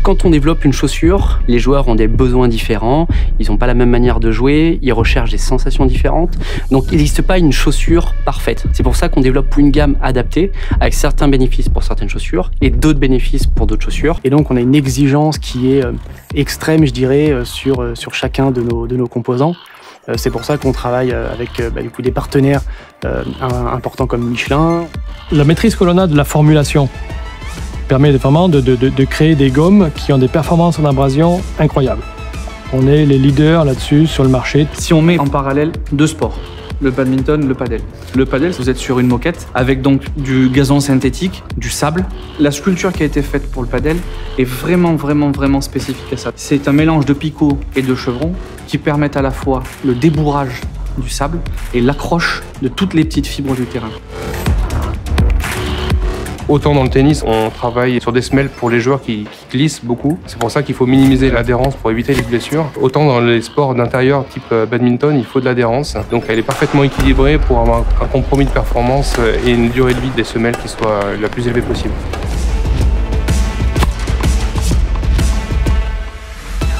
Quand on développe une chaussure, les joueurs ont des besoins différents, ils n'ont pas la même manière de jouer, ils recherchent des sensations différentes. Donc il n'existe pas une chaussure parfaite. C'est pour ça qu'on développe une gamme adaptée avec certains bénéfices pour certaines chaussures et d'autres bénéfices pour d'autres chaussures. Et donc on a une exigence qui est extrême, je dirais, sur chacun de nos composants. C'est pour ça qu'on travaille avec du coup, des partenaires importants comme Michelin. La maîtrise que l'on a de la formulation permet vraiment de créer des gommes qui ont des performances en abrasion incroyables. On est les leaders là-dessus sur le marché. Si on met en parallèle deux sports, le badminton, le padel. Le padel, vous êtes sur une moquette avec donc du gazon synthétique, du sable. La sculpture qui a été faite pour le padel est vraiment spécifique à ça. C'est un mélange de picots et de chevrons qui permettent à la fois le débourrage du sable et l'accroche de toutes les petites fibres du terrain. Autant dans le tennis, on travaille sur des semelles pour les joueurs qui glissent beaucoup. C'est pour ça qu'il faut minimiser l'adhérence pour éviter les blessures. Autant dans les sports d'intérieur type badminton, il faut de l'adhérence. Donc elle est parfaitement équilibrée pour avoir un compromis de performance et une durée de vie des semelles qui soit la plus élevée possible.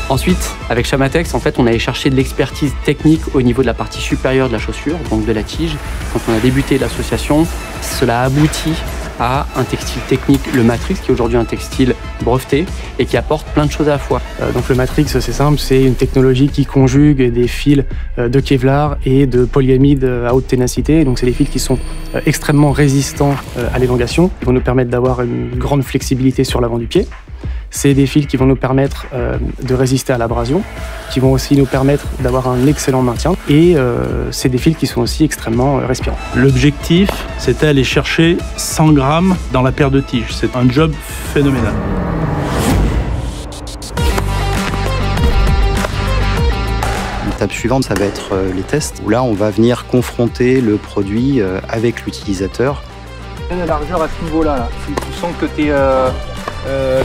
Ensuite, avec Chamatex, en fait, on allait chercher de l'expertise technique au niveau de la partie supérieure de la chaussure, donc de la tige. Quand on a débuté l'association, cela a abouti à un textile technique, le Matrix, qui est aujourd'hui un textile breveté et qui apporte plein de choses à la fois. Donc le Matrix, c'est simple, c'est une technologie qui conjugue des fils de Kevlar et de polyamide à haute ténacité. Donc c'est des fils qui sont extrêmement résistants à l'élongation, qui vont nous permettre d'avoir une grande flexibilité sur l'avant du pied. C'est des fils qui vont nous permettre de résister à l'abrasion, qui vont aussi nous permettre d'avoir un excellent maintien. Et c'est des fils qui sont aussi extrêmement respirants. L'objectif, c'était aller chercher 100 grammes dans la paire de tiges. C'est un job phénoménal. L'étape suivante, ça va être les tests, où là, on va venir confronter le produit avec l'utilisateur. La largeur à ce niveau-là, tu sens que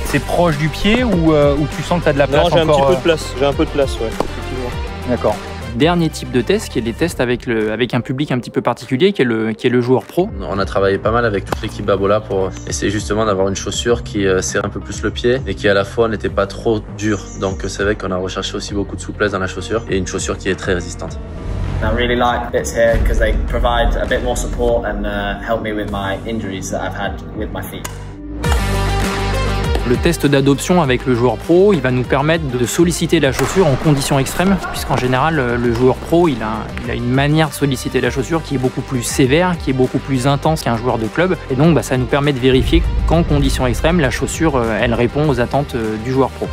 c'est proche du pied ou tu sens que tu as de la place? Non, j'ai encore, un petit peu de place. J'ai un peu de place, ouais, effectivement. D'accord. Dernier type de test, qui est des tests avec un public un petit peu particulier, qui est le joueur pro. On a travaillé pas mal avec toute l'équipe Babolat pour essayer justement d'avoir une chaussure qui serre un peu plus le pied et qui à la fois n'était pas trop dure. Donc c'est vrai qu'on a recherché aussi beaucoup de souplesse dans la chaussure et une chaussure qui est très résistante. I really like bits here because they provide a bit more support and help me with my injuries that I've had with my feet. Le test d'adoption avec le joueur pro, il va nous permettre de solliciter la chaussure en conditions extrêmes, puisqu'en général, le joueur pro, il a une manière de solliciter la chaussure qui est beaucoup plus sévère, qui est beaucoup plus intense qu'un joueur de club. Et donc, ça nous permet de vérifier qu'en conditions extrêmes, la chaussure, elle répond aux attentes du joueur pro.